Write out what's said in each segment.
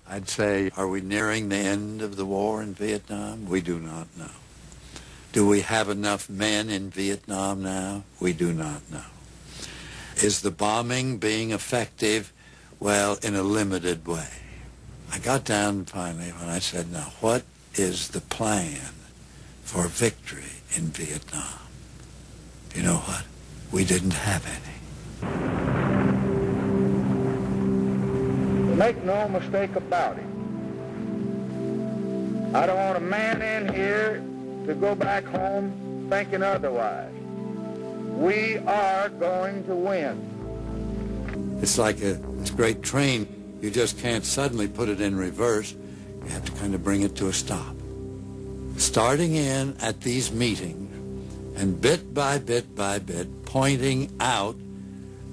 I'd say, are we nearing the end of the war in Vietnam? We do not know. Do we have enough men in Vietnam now? We do not know. Is the bombing being effective? Well, in a limited way. I got down finally when I said, now, what is the plan for victory in Vietnam? You know what? We didn't have any. Make no mistake about it. I don't want a man in here to go back home thinking otherwise. We are going to win. It's like this great train. You just can't suddenly put it in reverse. You have to kind of bring it to a stop. Starting in at these meetings and bit by bit by bit pointing out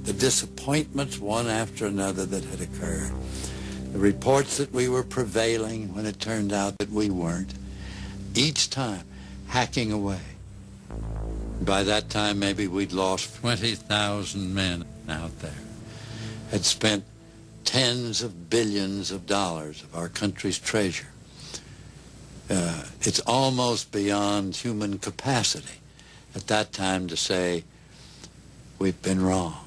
the disappointments one after another that had occurred. The reports that we were prevailing when it turned out that we weren't. Each time hacking away. By that time, maybe we'd lost 20,000 men out there. Had spent tens of billions of dollars of our country's treasure. It's almost beyond human capacity at that time to say, we've been wrong.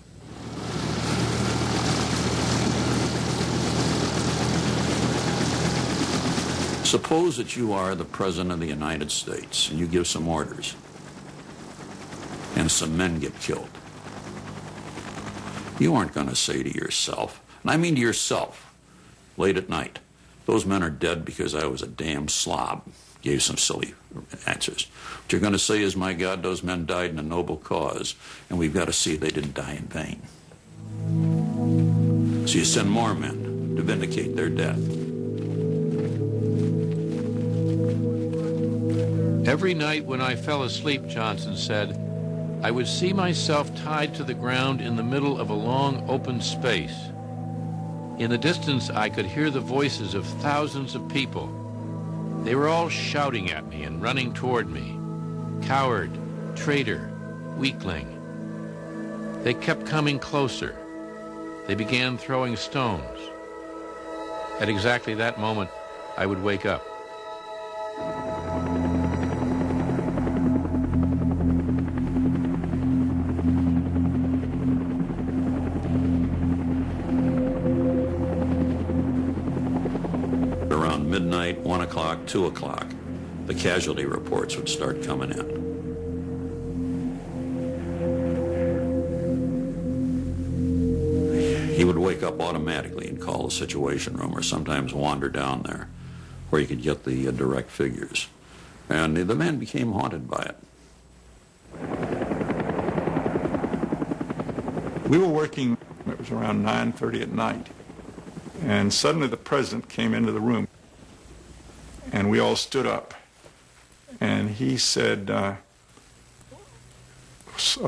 Suppose that you are the President of the United States and you give some orders and some men get killed. You aren't going to say to yourself, and I mean to yourself, late at night, those men are dead because I was a damn slob. Gave some silly answers. What you're going to say is, my God, those men died in a noble cause, and we've got to see they didn't die in vain. So you send more men to vindicate their death. Every night when I fell asleep, Johnson said, I would see myself tied to the ground in the middle of a long open space. In the distance, I could hear the voices of thousands of people. They were all shouting at me and running toward me. Coward, traitor, weakling. They kept coming closer. They began throwing stones. At exactly that moment, I would wake up. Around midnight, 1 o'clock, 2 o'clock, the casualty reports would start coming in. He would wake up automatically and call the Situation Room, or sometimes wander down there where he could get the direct figures. And the men became haunted by it. We were working, it was around 9:30 at night, and suddenly the president came into the room, and we all stood up, and he said a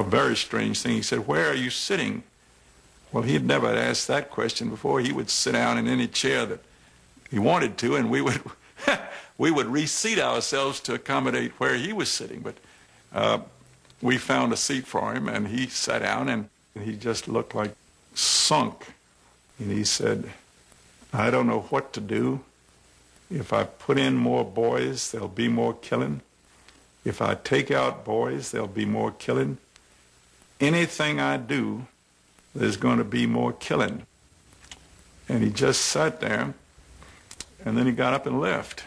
very strange thing. He said, "Where are you sitting?" Well, he had never asked that question before. He would sit down in any chair that he wanted to, and we would we would reseat ourselves to accommodate where he was sitting. But we found a seat for him, and he sat down, and he just looked like sunk. And he said, "I don't know what to do. If I put in more boys, there'll be more killing. If I take out boys, there'll be more killing. Anything I do, there's going to be more killing." And he just sat there, and then he got up and left.